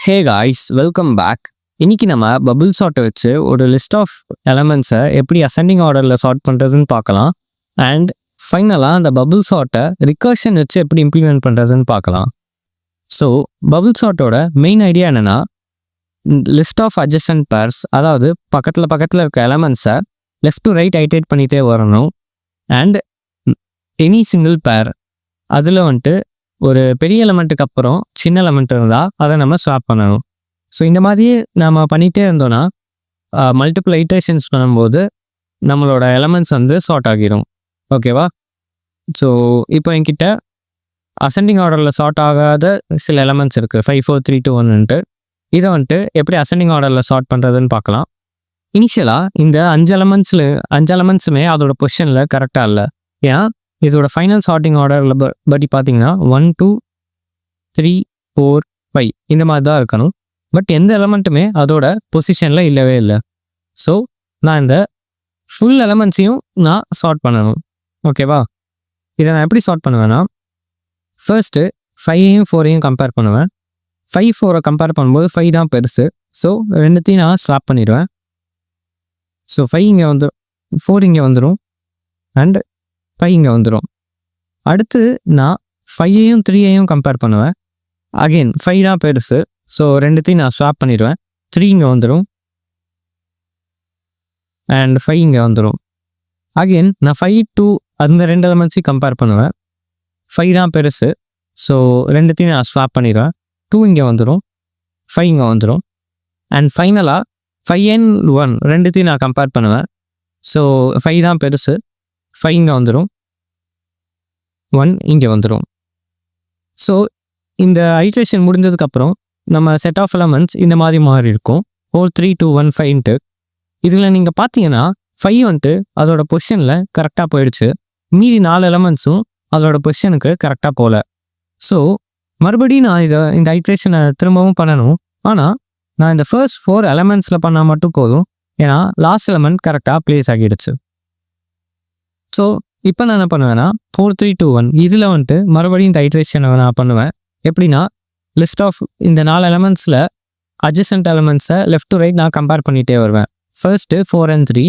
Hey guys, welcome back. இன்னைக்கு நம்ம bubble சார்ட்டை வச்சு ஒரு லிஸ்ட் ஆஃப் எலமெண்ட்ஸை எப்படி அசெண்டிங் ஆர்டரில் சார்ட் பண்ணுறதுன்னு பார்க்கலாம். அண்ட் ஃபைனலாக அந்த பபிள் சார்ட்டை ரிகர்ஷன் வச்சு எப்படி இம்ப்ளிமெண்ட் பண்ணுறதுன்னு பார்க்கலாம். ஸோ பபிள் சார்ட்டோட மெயின் ஐடியா என்னென்னா, லிஸ்ட் ஆஃப் அட்ஜஸ்டன்ட் பேர்ஸ், அதாவது பக்கத்தில் இருக்க எலமெண்ட்ஸை லெஃப்ட் டு ரைட் ஐட்டேட் பண்ணிகிட்டே வரணும். அண்ட் எனி சிங்கிள் பேர் அதில் ஒரு பெரிய எலமெண்ட்டுக்கு அப்புறம் சின்ன எலமெண்ட் இருந்தால் அதை நம்ம ஸ்வாப் பண்ணணும். ஸோ இந்த மாதிரியே நம்ம பண்ணிகிட்டே இருந்தோன்னா மல்டிபிள் ஐட்ரேஷன்ஸ் பண்ணும்போது நம்மளோட எலமெண்ட்ஸ் சார்ட் ஆகிரும். ஓகேவா? ஸோ இப்போ என்கிட்ட அசெண்டிங் ஆர்டரில் சார்ட் ஆகாத சில எலமெண்ட்ஸ் இருக்குது, 5 4 3 2 1. இதை எப்படி அசெண்டிங் ஆர்டரில் சார்ட் பண்ணுறதுன்னு பார்க்கலாம். இனிஷியலாக இந்த 5 எலமெண்ட்ஸுமே அதோட பொசிஷனில் கரெக்டாக இல்லை. ஏன்னா இதோட ஃபைனல் சார்ட்டிங் ஆர்டரில் படி பார்த்தீங்கன்னா 1 2 3 4 5 இந்த மாதிரி தான் இருக்கணும். பட் எந்த எலமெண்ட்டுமே அதோட பொசிஷனில் இல்லவே இல்லை. ஸோ நான் இந்த ஃபுல் எலமெண்ட்ஸையும் நான் சார்ட் பண்ணணும். ஓகேவா? இதை நான் எப்படி சார்ட் பண்ணுவேன்னா, ஃபர்ஸ்ட்டு 5ஐயும் 4ஐயும் கம்பேர் பண்ணுவேன். 5 4 கம்பேர் பண்ணும்போது 5 தான் பெருசு. ஸோ ரெண்டுத்தையும் நான் ஸ்வாப் பண்ணிடுவேன். ஸோ 5 இங்கே வந்துடும், 4 இங்கே வந்துடும், அண்ட் 5 இங்கே வந்துடும். அடுத்து நான் 5ஐயும் 3ஐயும் கம்பேர் பண்ணுவேன். அகெயின் 5 தான் பெருசு. ஸோ ரெண்டுத்தையும் நான் ஸ்வாப் பண்ணிடுவேன். 3 இங்கே வந்துடும், அண்ட் 5 இங்கே வந்துடும். அகெயின் நான் 5 2 அந்த 2 எலமெண்ட்ஸையும் கம்பேர் பண்ணுவேன். 5 தான் பெருசு. ஸோ ரெண்டுத்தையும் நான் ஸ்வாப் பண்ணிடுவேன். 2 இங்கே வந்துடும், 5 இங்கே வந்துடும். அண்ட் ஃபைனலாக 5 and 1 ரெண்டுத்தையும் நான் கம்பேர் பண்ணுவேன். ஸோ 5 தான் பெருசு, 5 இங்கே வந்துடும், 1 இங்கே வந்துடும். ஸோ இந்த ஐட்ரேஷன் முடிஞ்சதுக்கப்புறம் நம்ம செட் ஆஃப் எலமெண்ட்ஸ் இந்த மாதிரி மாறி இருக்கும், 4 3 2 1 5. இதில் நீங்கள் பார்த்தீங்கன்னா 5 அதோட பொசிஷனில் கரெக்டாக போயிடுச்சு. மீதி 4 எலமெண்ட்ஸும் அதோட பொசிஷனுக்கு கரெக்டாக போகல. ஸோ மறுபடியும் நான் இந்த ஐட்ரேஷனை திரும்பவும் பண்ணணும். ஆனால் நான் இந்த ஃபர்ஸ்ட் 4 எலமெண்ட்ஸில் பண்ணால் மட்டும் போதும், ஏன்னா லாஸ்ட் எலமெண்ட் கரெக்டாக ப்ளேஸ் ஆகிடுச்சு. ஸோ இப்போ நான் என்ன பண்ணுவேன்னா 4 3 2 1 இதில் மறுபடியும் இந்த ஐட்ரேஷனை நான் பண்ணுவேன். எப்படின்னா, லிஸ்ட் ஆஃப் இந்த 4 எலமெண்ட்ஸில் அட்ஜசன்ட் எலமெண்ட்ஸை லெஃப்ட் டு ரைட் நான் கம்பேர் பண்ணிகிட்டே வருவேன். First 4 and 3.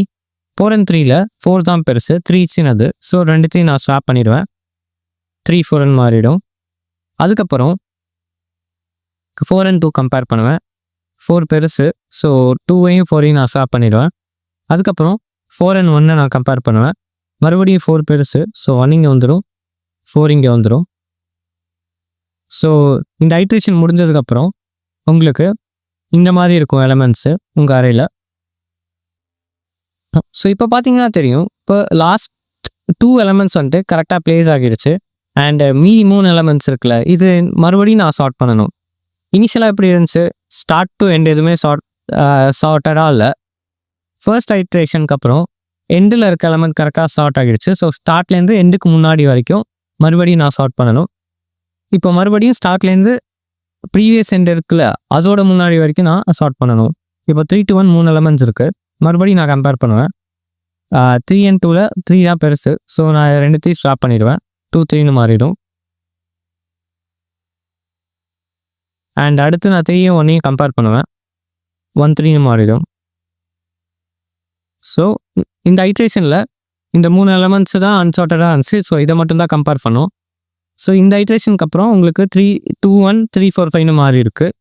4 and 3ல் 4 தான் பெருசு, 3 சின்னது. ஸோ ரெண்டுத்தையும் நான் ஸ்வாப் பண்ணிடுவேன். 3 4 மாறிடும். அதுக்கப்புறம் 4 and 2 கம்பேர் பண்ணுவேன். 4 பெருசு. ஸோ 2ஐயும் 4ஐயும் நான் ஸ்வாப் பண்ணிடுவேன். அதுக்கப்புறம் 4 and 1 நான் கம்பேர் பண்ணுவேன். மறுபடியும் 4 பெருசு. ஸோ 1 இங்கே வந்துடும், 4 இங்கே வந்துடும். ஸோ இந்த ஐட்ரேஷன் முடிஞ்சதுக்கப்புறம் உங்களுக்கு இந்த மாதிரி இருக்கும் எலமெண்ட்ஸு உங்கள் அறையில். ஸோ இப்போ பார்த்தீங்கன்னா தெரியும், இப்போ லாஸ்ட் 2 எலமெண்ட்ஸ் கரெக்டாக ப்ளேஸ் ஆகிடுச்சு. அண்ட் மீதி 3 எலமெண்ட்ஸ் இருக்குல்ல, இது மறுபடியும் நான் சார்ட் பண்ணணும். இனிஷியலாக எப்படி இருந்துச்சு, ஸ்டார்ட் டு எண்ட் எதுவுமே சார்ட்டடாக இல்லை. ஃபர்ஸ்ட் ஐட்ரேஷனுக்கு அப்புறம் எண்டில் இருக்க எலமெண்ட் கரெக்டாக சார்ட் ஆகிடுச்சு. ஸோ ஸ்டார்ட்லேருந்து எண்டுக்கு முன்னாடி வரைக்கும் மறுபடியும் நான் சார்ட் பண்ணணும். இப்போ மறுபடியும் ஸ்டார்ட்லேருந்து ப்ரீவியஸ் எண்ட் இருக்குல்ல, அதோட முன்னாடி வரைக்கும் நான் சார்ட் பண்ணணும். இப்போ 3 2 1 3 எலமெண்ட்ஸ் இருக்குது. மறுபடியும் நான் கம்பேர் பண்ணுவேன். 3 and 2ல் 3 தான் பெருசு. ஸோ நான் ரெண்டுத்தையும் ஸ்வாப் பண்ணிடுவேன். 2 3ன்னு மாறிடும். அண்ட் அடுத்து நான் 3யும் 1ஐயும் கம்பேர் பண்ணுவேன். 1 3ன்னு மாறிடும். ஸோ இந்த ஐட்ரேஷனில் இந்த 3 எலமெண்ட்ஸு தான் அன்சார்ட்டடாக இருந்துச்சு. ஸோ இதை மட்டும்தான் கம்பேர் பண்ணோம். ஸோ இந்த ஐட்ரேஷனுக்கு அப்புறம் உங்களுக்கு 3 2 1 3 4 5ன்னு மாறி இருக்குது.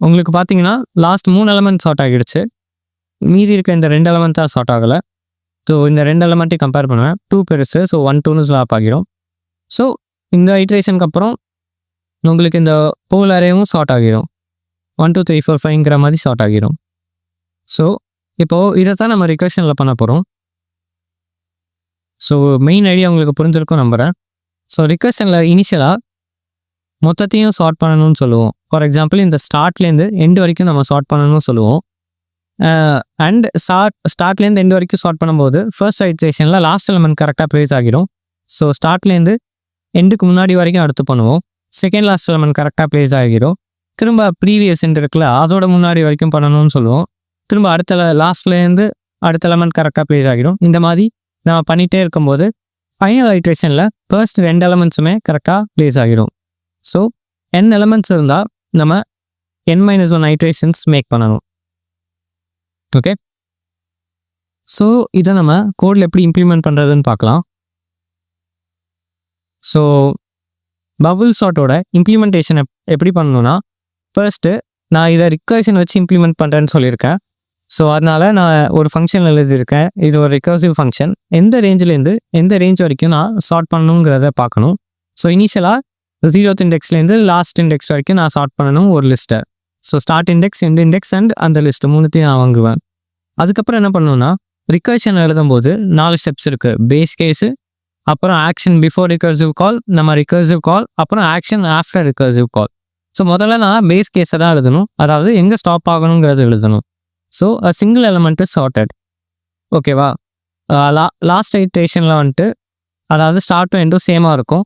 உங்களுக்கு பார்த்தீங்கன்னா லாஸ்ட் 3 எலமெண்ட் சார்ட் ஆகிடுச்சு. மீதி இருக்க இந்த 2 எலமெண்ட் தான் சார்ட் ஆகலை. ஸோ இந்த 2 எலமெண்ட்டையும் கம்பேர் பண்ணுவேன். 2 பெருசு. ஸோ 1 2ன்னு ஸ்வாப் ஆகிடும். ஸோ இந்த ஐட்ரேஷனுக்கு அப்புறம் உங்களுக்கு இந்த போல் அரேவும் சார்ட் ஆகிடும். 1 2 3 4 5ங்கிற மாதிரி சார்ட் ஆகிடும். ஸோ இப்போது இதை தான் நம்ம ரிகர்ஷனில் பண்ண போகிறோம். ஸோ மெயின் ஐடியா உங்களுக்கு புரிஞ்சிருக்கும் நம்புகிறேன். ஸோ ரிகர்ஷனில் இனிஷியலாக மொத்தத்தையும் சார்ட் பண்ணணும்னு சொல்லுவோம். ஃபார் எக்ஸாம்பிள் இந்த ஸ்டார்ட்லேருந்து எண்டு வரைக்கும் நம்ம சார்ட் பண்ணணும்னு சொல்லுவோம். அண்ட் ஸ்டார்ட்லேருந்து எண்டு வரைக்கும் சார்ட் பண்ணும்போது ஃபர்ஸ்ட் ஐட்ரேஷனில் லாஸ்ட் எலமெண்ட் கரெக்டாக ப்ளேஸ் ஆகிடும். ஸோ ஸ்டார்ட்லேருந்து எண்டுக்கு முன்னாடி வரைக்கும் அடுத்து பண்ணுவோம். செகண்ட் லாஸ்ட் எலமெண்ட் கரெக்டாக ப்ளேஸ் ஆகிடும். திரும்ப ப்ரீவியஸ் எண்ட் இருக்குல்ல, அதோட முன்னாடி வரைக்கும் பண்ணணும்னு சொல்லுவோம். திரும்ப லாஸ்ட்லேருந்து அடுத்த எலமெண்ட் கரெக்டாக ப்ளேஸ் ஆகிடும். இந்த மாதிரி நம்ம பண்ணிகிட்டே இருக்கும்போது ஃபைனல் ஐட்ரேஷனில் ஃபர்ஸ்ட் 2 எலமெண்ட்ஸுமே கரெக்டாக ப்ளேஸ் ஆகிடும். ஸோ n எலமெண்ட்ஸ் இருந்தால் நம்ம n-1 iterations மேக் பண்ணணும். ஓகே, ஸோ இதை நம்ம கோடில் எப்படி இம்ப்ளிமெண்ட் பண்ணுறதுன்னு பார்க்கலாம். ஸோ பபுள் சார்ட்டோட இம்ப்ளிமெண்டேஷன் எப்படி பண்ணணும்னா, ஃபர்ஸ்ட்டு நான் இதை ரிகர்ஷன் வச்சு இம்ப்ளிமெண்ட் பண்ணுறேன்னு சொல்லியிருக்கேன். ஸோ அதனால் நான் ஒரு ஃபங்க்ஷன் எழுதியிருக்கேன். இது ஒரு ரிகர்சிவ் ஃபங்க்ஷன். எந்த ரேஞ்சிலேருந்து எந்த ரேஞ்ச் வரைக்கும் நான் சார்ட் பண்ணணுங்கிறத பார்க்கணும். ஸோ இனிஷியலாக 0th இண்டெக்ஸ்லேருந்து லாஸ்ட் இண்டெக்ஸ் வரைக்கும் நான் சார்ட் பண்ணணும் ஒரு லிஸ்ட்டை. So start index, end index and அந்த லிஸ்ட்டு மூணுத்தையும் நான் வாங்குவேன். அதுக்கப்புறம் என்ன பண்ணணும்னா, ரிகர்ஷன் எழுதும்போது 4 ஸ்டெப்ஸ் இருக்குது. பேஸ் கேஸு, அப்புறம் ஆக்ஷன் பிஃபோர் ரிகர்சிவ் கால், நம்ம ரிகர்சிவ் கால், அப்புறம் action after recursive call. So முதல்ல நான் பேஸ் கேஸை தான் எழுதணும், அதாவது எங்கே ஸ்டாப் ஆகணுங்கிறது எழுதணும். So single element is sorted. ஓகேவா, லாஸ்ட் ஐட்ரேஷனில் வந்துட்டு அதாவது ஸ்டார்ட்டும் எண்டும் சேமாக இருக்கும்.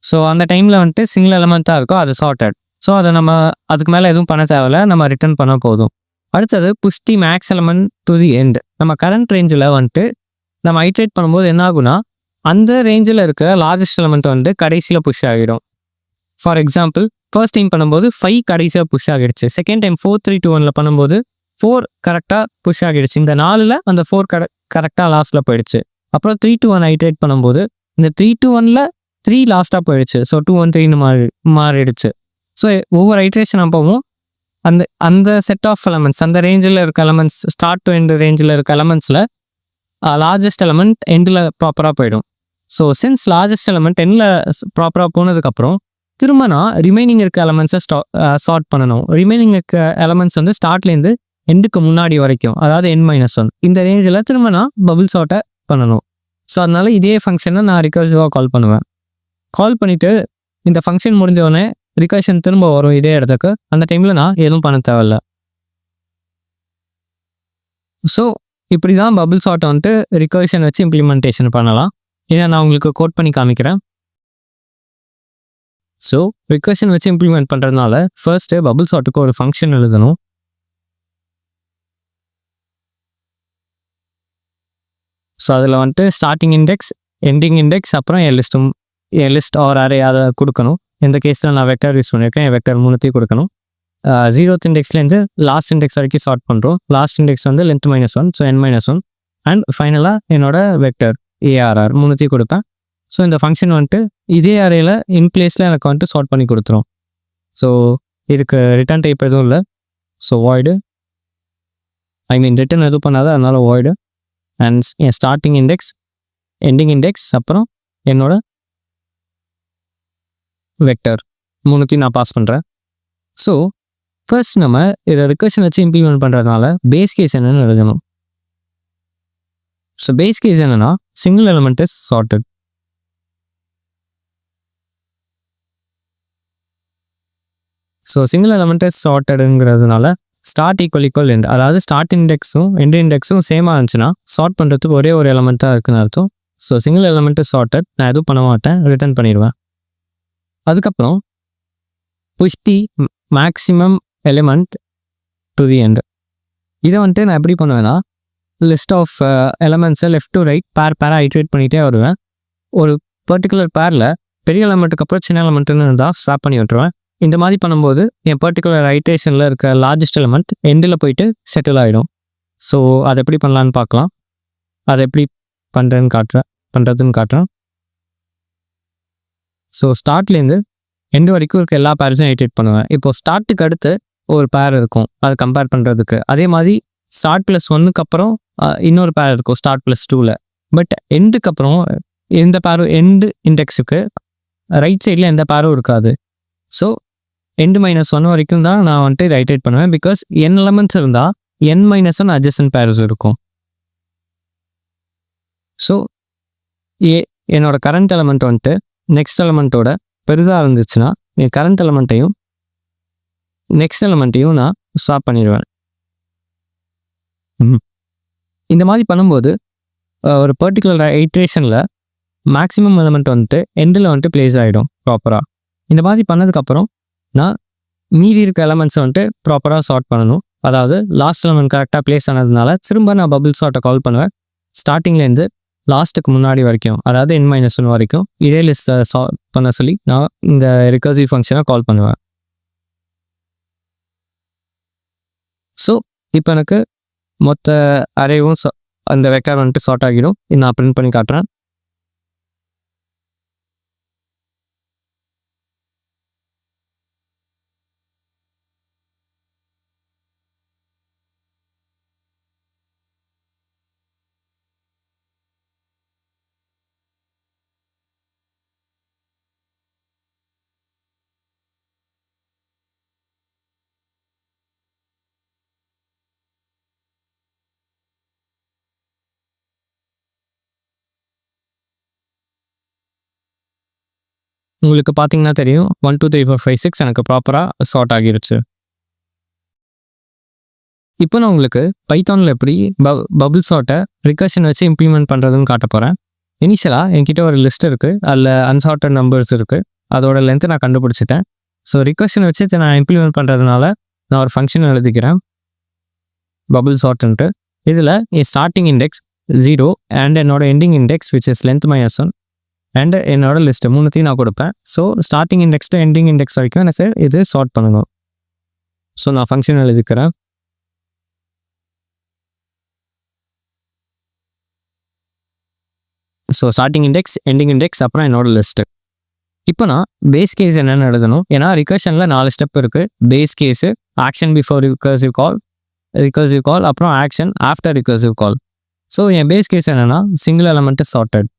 ஸோ அந்த டைமில் வந்துட்டு சிங்கிள் எலமெண்ட் தான் இருக்கும், அது சார்ட்டட். ஸோ அதை நம்ம அதுக்கு மேலே எதுவும் பண்ண தேவையில்ல, நம்ம ரிட்டர்ன் பண்ண போதும். அடுத்தது push the max element to the end. நம்ம கரண்ட் ரேஞ்சில் வந்துட்டு நம்ம ஐட்ரேட் பண்ணும்போது என்ன ஆகுனா, அந்த ரேஞ்சில் இருக்க லார்ஜஸ்ட் எலமெண்ட் வந்து கடைசியில் புஷ் ஆகிடும். ஃபார் எக்ஸாம்பிள், ஃபர்ஸ்ட் டைம் பண்ணும்போது 5 கடைசியாக புஷ் ஆகிடுச்சு. செகண்ட் டைம் 4 3 2 1 பண்ணும்போது 4 கரெக்டாக புஷ் ஆகிடுச்சு. இந்த 4ல் அந்த 4 கரெக்டாக லாஸ்ட்டில் போயிடுச்சு. அப்புறம் 3 2 1 ஐட்ரேட் பண்ணும்போது இந்த 3 2 1ல் 3 லாஸ்ட்டாக போயிடுச்சு. ஸோ 2 1 3ன்னு மாறிடுச்சு. ஸோ ஒவ்வொரு ஐட்ரேஷன் அப்பவும் அந்த அந்த செட் ஆஃப் எலமெண்ட்ஸ், அந்த ரேஞ்சில் இருக்க எலமெண்ட்ஸ், ஸ்டார்ட் டு எண்ட் ரேஞ்சில் இருக்க எலமெண்ட்ஸில் லார்ஜஸ்ட் எலமெண்ட் எண்டில் ப்ராப்பராக போயிடும். ஸோ சின்ஸ் லார்ஜஸ்ட் எலமெண்ட் எண்டில் ப்ராப்பராக போனதுக்கப்புறம் திரும்ப நான் ரிமைனிங் இருக்க எலமெண்ட்ஸை சார்ட் பண்ணணும். ரிமைனிங் இருக்க எலமெண்ட்ஸ் வந்து ஸ்டார்ட்லேருந்து எண்டுக்கு முன்னாடி வரைக்கும், அதாவது n-1 இந்த ரேஞ்சில் திரும்ப நான் பபுள் சார்ட்டை பண்ணணும். ஸோ அதனால இதே ஃபங்க்ஷனை நான் ரிகர்சிவாக கால் பண்ணுவேன். கால் பண்ணிவிட்டு இந்த ஃபங்க்ஷன் முடிஞ்சோடனே ரிகர்ஷன் திரும்ப வரும் இதே இடத்துக்கு. அந்த டைமில் நான் எதுவும் பண்ண தேவையில்ல. ஸோ இப்படி தான் பபுள் சார்ட்டை வந்துட்டு ரிகர்ஷன் வச்சு இம்ப்ளிமெண்டேஷன் பண்ணலாம். இதை நான் உங்களுக்கு கோட் பண்ணி காமிக்கிறேன். ஸோ ரிகர்ஷன் வச்சு இம்ப்ளிமெண்ட் பண்ணுறதுனால ஃபர்ஸ்ட்டு பபுள் சார்ட்டுக்கு ஒரு ஃபங்க்ஷன் எழுதணும். ஸோ அதில் வந்துட்டு ஸ்டார்டிங் இண்டெக்ஸ், எண்டிங் இண்டெக்ஸ், அப்புறம் லிஸ்ட் ஆர் அரே அதை கொடுக்கணும். இந்த கேஸில் நான் வெக்டர் யூஸ் பண்ணியிருக்கேன். வெக்டர் மூணுத்தையும் கொடுக்கணும். 0th இண்டெக்ஸ்லேருந்து லாஸ்ட் இண்டெக்ஸ் வரைக்கும் சார்ட் பண்ணுறோம். லாஸ்ட் இண்டெக்ஸ் வந்து லென்த் -1, ஸோ n-1 அண்ட் ஃபைனலாக என்னோட வெக்டர் ARR மூணுத்தையும் கொடுப்பேன். ஸோ இந்த ஃபங்க்ஷன் வந்துட்டு இதே அரேயில் இன் பிளேஸில் எனக்கு வந்துட்டு சார்ட் பண்ணி கொடுத்துரும். ஸோ இதுக்கு ரிட்டர்ன் டைப் எதுவும் இல்லை. ஸோ வாய்டு, ரிட்டர்ன் எதுவும் பண்ணாத, அதனால void and N starting index, ending index, அப்புறம் என்னோட வெக்டர் மூணுத்தையும் நான் பாஸ் பண்ணுறேன். ஸோ ஃபர்ஸ்ட் நம்ம இதை ரிகர்ஷன் வச்சு இம்ப்ளிமெண்ட் பண்ணுறதுனால பேஸ் கேஸ் என்னென்னு எழுதணும். ஸோ பேஸ் கேஸ் என்னென்னா, single element is sorted. So single element is சார்ட்டடுங்கிறதுனால ஸ்டார்ட் ஈக்குவல் எண்ட், அதாவது ஸ்டார்ட் இண்டெக்ஸும் எண்ட் இண்டெக்ஸும் சேமாக இருந்துச்சுன்னா சார்ட் பண்ணுறதுக்கு ஒரே ஒரு எலமெண்ட் தான் இருக்குன்னு அர்த்தம். So single element is sorted, நான் எதுவும் பண்ண மாட்டேன், ரிட்டர்ன் பண்ணிடுவேன். அதுக்கப்புறம் push the maximum element to the end. இதை வந்துட்டு நான் எப்படி பண்ணுவேன்னா, லிஸ்ட் ஆஃப் எலமெண்ட்ஸை லெஃப்ட் டு ரைட் பேராக ஐட்ரேட் பண்ணிகிட்டே வருவேன். ஒரு பர்டிகுலர் பேரில் பெரிய எலமெண்ட்டுக்கு அப்புறம் சின்ன எலமெண்ட்டுன்னு இருந்தால் ஸ்வாப் பண்ணி விட்டுருவேன். இந்த மாதிரி பண்ணும்போது என் பர்டிகுலர் ஐட்ரேஷனில் இருக்க லார்ஜஸ்ட் எலமெண்ட் எண்டில் போயிட்டு செட்டில் ஆகிடும். ஸோ அதை எப்படி பண்ணலான்னு பார்க்கலாம். அதை எப்படி பண்ணுறதுன்னு காட்டுறேன். ஸோ ஸ்டார்ட்லேருந்து எண்டு வரைக்கும் இருக்க எல்லா பேர்ஸும் ஐட்ரேட் பண்ணுவேன். இப்போது ஸ்டார்ட்டுக்கு அடுத்து ஒரு பேர் இருக்கும் அதை கம்பேர் பண்ணுறதுக்கு. அதே மாதிரி ஸ்டார்ட் +1க்கு அப்புறம் இன்னொரு பேர் இருக்கும் ஸ்டார்ட் +2ல். பட் எண்டுக்கு அப்புறம் எந்த பேரும் எண்டு இண்டெக்ஸுக்கு ரைட் சைடில் எந்த பேரும் இருக்காது. ஸோ எண்டு -1 வரைக்கும் தான் நான் வந்துட்டு இதை ஐட்ரேட் பண்ணுவேன். பிகாஸ் n எலமெண்ட்ஸ் இருந்தால் n-1 அட்ஜசன்ட் பேர்ஸ் இருக்கும். ஸோ என்னோட கரண்ட் எலமெண்ட் வந்துட்டு நெக்ஸ்ட் எலமெண்ட்டோட பெருசாக இருந்துச்சுன்னா என் கரண்ட் எலமெண்ட்டையும் நெக்ஸ்ட் எலமெண்ட்டையும் நான் ஸ்வாப் பண்ணிடுவேன். இந்த மாதிரி பண்ணும்போது ஒரு பர்டிகுலர் ஐட்ரேஷனில் மேக்ஸிமம் எலமெண்ட் வந்துட்டு எண்டில் வந்துட்டு பிளேஸ் ஆகிடும் ப்ராப்பராக. இந்த மாதிரி பண்ணதுக்கப்புறம் நான் மீதி இருக்க எலமெண்ட்ஸை வந்துட்டு ப்ராப்பராக சார்ட் பண்ணணும். அதாவது லாஸ்ட் எலமெண்ட் கரெக்டாக பிளேஸ் ஆனதுனால திரும்ப நான் பபுள் சார்ட்டை கால் பண்ணுவேன். ஸ்டார்டிங்லேருந்து லாஸ்ட்டுக்கு முன்னாடி வரைக்கும், அதாவது n-1 வரைக்கும் இதே லிஸ்ட்டை சால்வ் பண்ண சொல்லி நான் இந்த ரிகர்சிவ் ஃபங்க்ஷனை கால் பண்ணுவேன். இப்போ எனக்கு மொத்த அரேவும் அந்த வெக்டார் வந்துட்டு சார்ட் ஆகிடும். நான் பிரிண்ட் பண்ணி காட்டுறேன். உங்களுக்கு பார்த்தீங்கன்னா தெரியும் 1 2 3 4 5 6 எனக்கு ப்ராப்பராக சார்ட் ஆகிருச்சு. இப்போ நான் உங்களுக்கு பைத்தானில் எப்படி பபுள் சார்ட்டை ரிகர்ஷன் வச்சு இம்ப்ளிமெண்ட் பண்ணுறதுன்னு காட்ட போகிறேன். இனிஷியலாக என்கிட்ட ஒரு லிஸ்ட் இருக்குது, அதில் அன்சார்ட்டட் நம்பர்ஸ் இருக்குது, அதோட லென்த்தை நான் கண்டுபிடிச்சிட்டேன். ஸோ ரிகர்ஷன் வச்சு நான் இம்ப்ளிமெண்ட் பண்ணுறதுனால நான் ஒரு ஃபங்க்ஷன் எழுதிக்கிறேன், பபுள் சார்ட்ன்ட்டு. இதில் என் ஸ்டார்டிங் இண்டெக்ஸ் 0 அண்ட் என்னோட ending index which is length -1 and என்னோட லிஸ்ட்டு மூணுத்தையும் நான் கொடுப்பேன். So starting index to ending index வரைக்கும் எனக்கு இது சார்ட் பண்ணணும். ஸோ நான் ஃபங்க்ஷன் எழுதிக்கிறேன். So starting index, ending index, அப்புறம் என்னோட லிஸ்ட்டு. இப்போ நான் பேஸ் கேஸ் என்னென்னு எழுதணும். ஏன்னா ரிகர்ஷனில் 4 ஸ்டெப் இருக்குது. Base case, action before recursive call, அப்புறம் action after recursive call. So என் பேஸ் கேஸ் என்னென்னா சிங்கிள் எலமெண்ட் சார்ட்டட்.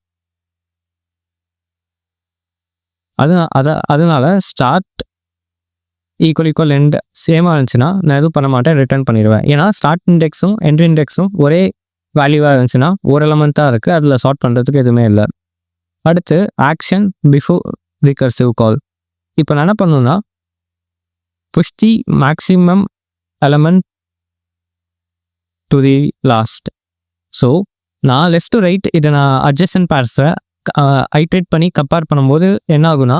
அதனால ஸ்டார்ட் ஈக்குவல் எண்ட் சேமாக இருந்துச்சுன்னா நான் எதுவும் பண்ண மாட்டேன், ரிட்டர்ன் பண்ணிடுவேன். ஏன்னா ஸ்டார்ட் இண்டெக்ஸும் எண்ட் இண்டெக்ஸும் ஒரே வேல்யூவாக இருந்துச்சுன்னா ஒரு எலமெண்ட் தான் இருக்குது, அதில் சார்ட் பண்ணுறதுக்கு எதுவுமே இல்லை. அடுத்து ஆக்ஷன் பிஃபோர் ரிகர்சிவ் கால். இப்போ நான் என்ன பண்ணணும்னா push the maximum element to the last. So நான் லெஃப்ட் டு ரைட் இதை நான் அட்ஜஸ்டன்ட் பேர்ஸை ஐட்ரேட் பண்ணி கம்பேர் பண்ணும்போது என்ன ஆகுனா,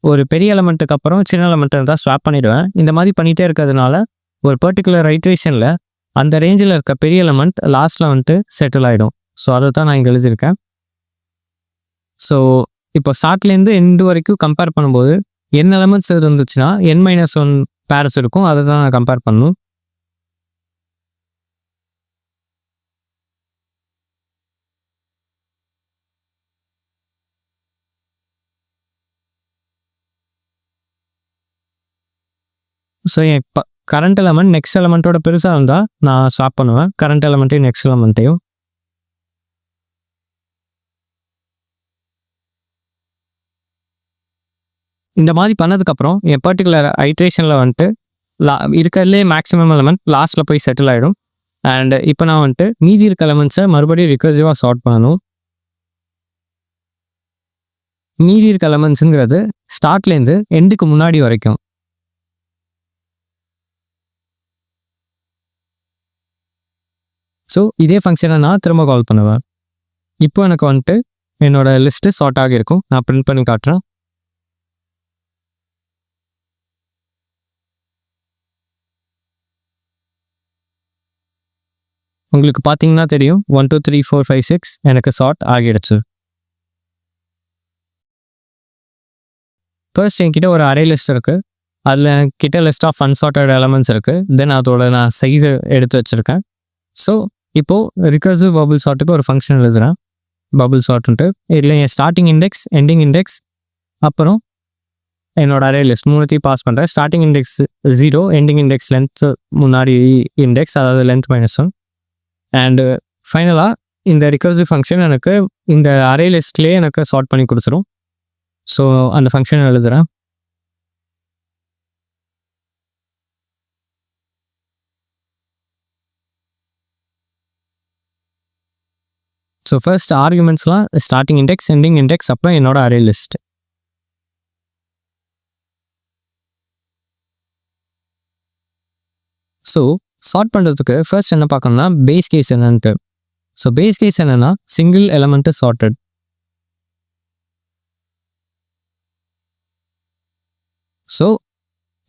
ஒரு பெரிய எலமெண்ட்டுக்கு அப்புறம் சின்ன எலமெண்ட்டை தான் ஸ்வாப் பண்ணிவிடுவேன். இந்த மாதிரி பண்ணிகிட்டே இருக்கிறதுனால ஒரு பர்டிகுலர் ஐட்ரேஷனில் அந்த ரேஞ்சில் இருக்க பெரிய எலமெண்ட் லாஸ்ட்டில் வந்துட்டு செட்டில் ஆகிடும். ஸோ அதை தான் நான் இங்கே எழுதியிருக்கேன். ஸோ இப்போ ஸ்டார்ட்லேருந்து எண்டு வரைக்கும் கம்பேர் பண்ணும்போது n எலமெண்ட்ஸ் இருந்துச்சுன்னா n-1 பேர்ஸ் இருக்கும், அதை தான் நான் கம்பேர் பண்ணணும். ஸோ என் கரண்ட் எலமெண்ட் நெக்ஸ்ட் எலமெண்ட்டோட பெருசாக இருந்தால் நான் ஸ்வாப் பண்ணுவேன் கரண்ட் எலமெண்ட்டையும் நெக்ஸ்ட் எலமெண்ட்டையும். இந்த மாதிரி பண்ணதுக்கப்புறம் என் பர்டிகுலர் ஐட்ரேஷனில் வந்துட்டு இருக்கிறதுலே மேக்ஸிமம் எலமெண்ட் லாஸ்ட்டில் போய் செட்டில் ஆகிடும். அண்ட் இப்போ நான் வந்துட்டு மீதி இருக்க எலமெண்ட்ஸை மறுபடியும் ரிகர்சிவாக சார்ட் பண்ணணும். மீதி இருக்க எலமெண்ட்ஸுங்கிறது ஸ்டார்ட்லேருந்து எண்டுக்கு முன்னாடி வரைக்கும். ஸோ இதே ஃபங்க்ஷனை நான் திரும்ப கால் பண்ணுவேன். இப்போ எனக்கு வந்துட்டு என்னோடய லிஸ்ட்டு சார்ட் ஆகியிருக்கும். நான் பிரிண்ட் பண்ணி காட்டுறேன். உங்களுக்கு பார்த்தீங்கன்னா தெரியும் 1 2 3 4 5 6 எனக்கு சார்ட் ஆகிடுச்சு. ஃபர்ஸ்ட் என்கிட்ட ஒரு அரே லிஸ்ட் இருக்குது, அதில் என்கிட்ட லிஸ்ட் ஆஃப் அன்சார்ட்டட் எலமெண்ட்ஸ் இருக்குது. தென் அதோட நான் சைஸை எடுத்து வச்சுருக்கேன். ஸோ இப்போது ரிகர்சிவ் பபுள் சார்ட்டுக்கு ஒரு ஃபங்க்ஷன் எழுதுகிறேன், பபுள் சார்ட்டுன்ட்டு. இதில் என் ஸ்டார்டிங் இண்டெக்ஸ், எண்டிங் இண்டெக்ஸ், அப்புறம் என்னோட அரே லிஸ்ட் மூணுத்தையும் பாஸ் பண்ணுறேன். Starting index 0, ending index length முன்னாடி இண்டெக்ஸ், அதாவது லென்த் -1. அண்டு ஃபைனலாக இந்த ரிகர்சிவ் ஃபங்க்ஷன் எனக்கு இந்த அரே லிஸ்ட்லேயே எனக்கு சார்ட் பண்ணி கொடுத்துரும். ஸோ அந்த ஃபங்க்ஷன் எழுதுகிறேன். ஸோ ஃபர்ஸ்ட் ஆர்குமெண்ட்ஸ்லாம் ஸ்டார்டிங் இண்டெக்ஸ், எண்டிங் இண்டெக்ஸ், அப்புறம் என்னோட அரே லிஸ்ட். ஸோ சார்ட் பண்ணுறதுக்கு ஃபர்ஸ்ட் என்ன பார்க்கணும்னா பேஸ் கேஸ் என்னன்ட்டு. ஸோ பேஸ் கேஸ் என்னென்னா single element sorted. So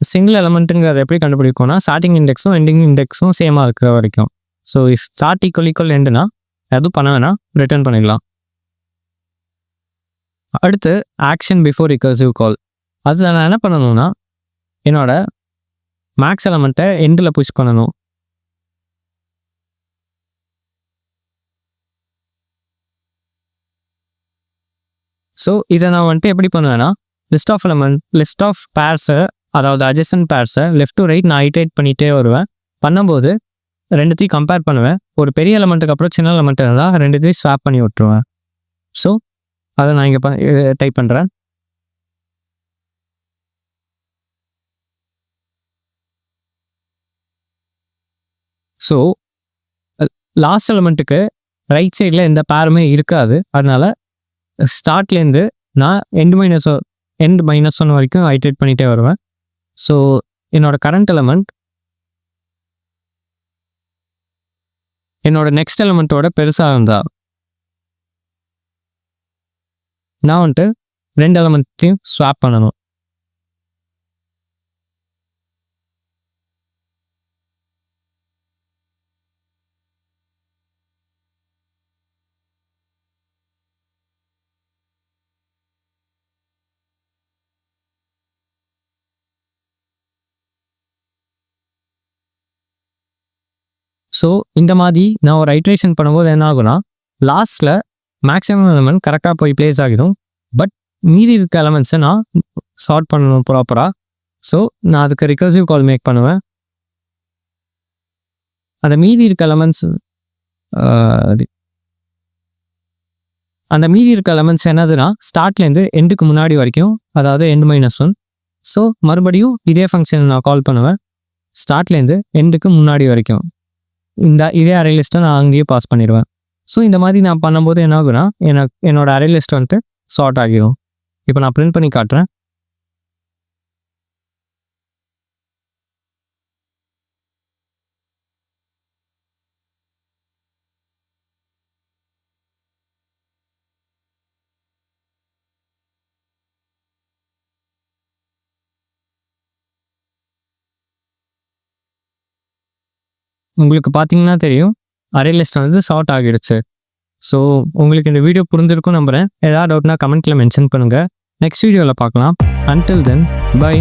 single எலமெண்ட்டுங்கிறத எப்படி கண்டுபிடிக்கும்னா ஸ்டார்டிங் இண்டெக்ஸும் எண்டிங் இண்டெக்ஸும் சேமாக இருக்கிற வரைக்கும். ஸோ இஃப் ஸ்டார்ட் ஈக்குவல் எண்டுனா எதுவும் பண்ண வேணாம், ரிட்டர்ன் பண்ணிடலாம். அடுத்து ஆக்ஷன் பிஃபோர் ரிகர்சிவ் கால். அதில் நான் என்ன பண்ணணும்னா என்னோட மேக்ஸ் எலமெண்ட்டை எண்டில் புஷ் பண்ணணும். ஸோ இதை நான் வந்துட்டு எப்படி பண்ணுவேன்னா லிஸ்ட் ஆஃப் பேர்ஸை, அதாவது adjacent பேர்ஸை லெஃப்ட் டு ரைட் நான் ஐட்ரேட் பண்ணிகிட்டே வருவேன். பண்ணும்போது ரெண்டுத்தையும் கம்பேர் பண்ணுவேன். ஒரு பெரிய எலமெண்ட்டுக்கு அப்புறம் சின்ன எலமெண்ட் இருந்தால் ரெண்டுத்தையும் ஸ்வாப் பண்ணி விட்டுருவேன். ஸோ அதை நான் இங்கே டைப் பண்ணுறேன். ஸோ லாஸ்ட் எலமெண்ட்டுக்கு ரைட் சைடில் எந்த பேருமே இருக்காது. அதனால் ஸ்டார்ட்லேருந்து நான் எண்ட் மைனஸ் ஒன் வரைக்கும் ஐட்ரேட் பண்ணிகிட்டே வருவேன். ஸோ என்னோட கரண்ட் எலமெண்ட் என்னோட நெக்ஸ்ட் எலமெண்ட்டோட பெருசாக இருந்தால் நான் வந்துட்டு 2 எலமெண்ட்டையும் ஸ்வாப் பண்ணணும். ஸோ இந்த மாதிரி நான் ஒரு ஐட்ரேஷன் பண்ணும்போது என்ன ஆகுனா, லாஸ்ட்டில் மேக்ஸிமம் எலமெண்ட் கரெக்டாக போய் பிளேஸ் ஆகிடும். பட் மீதி இருக்க எலமெண்ட்ஸை நான் சார்ட் பண்ணணும் ப்ராப்பராக. ஸோ நான் அதுக்கு ரிகர்சிவ் கால் மேக் பண்ணுவேன். அந்த மீதி இருக்க எலமெண்ட்ஸ் என்னதுன்னா, ஸ்டார்ட்லேருந்து எண்டுக்கு முன்னாடி வரைக்கும், அதாவது எண்ட் மைனஸ் ஒன். ஸோ மறுபடியும் இதே ஃபங்க்ஷன் நான் கால் பண்ணுவேன். ஸ்டார்ட்லேருந்து எண்டுக்கு முன்னாடி வரைக்கும் இதே அரே லிஸ்ட்டை நான் அங்கேயே பாஸ் பண்ணிடுவேன். ஸோ இந்த மாதிரி நான் பண்ணும்போது என்ன ஆகுனா, என்னோட அரே லிஸ்ட் வந்துட்டு சார்ட் ஆகிடும். இப்போ நான் பிரிண்ட் பண்ணி காட்டுறேன். உங்களுக்கு பார்த்தீங்கன்னா தெரியும், அரே லிஸ்ட் வந்து சார்ட் ஆகிடுச்சு. ஸோ உங்களுக்கு இந்த வீடியோ புரிஞ்சிருக்கும் நம்புகிறேன். ஏதாவது டவுட்னா கமெண்ட்டில் மென்ஷன் பண்ணுங்கள். நெக்ஸ்ட் வீடியோவில் பார்க்கலாம். Until then by.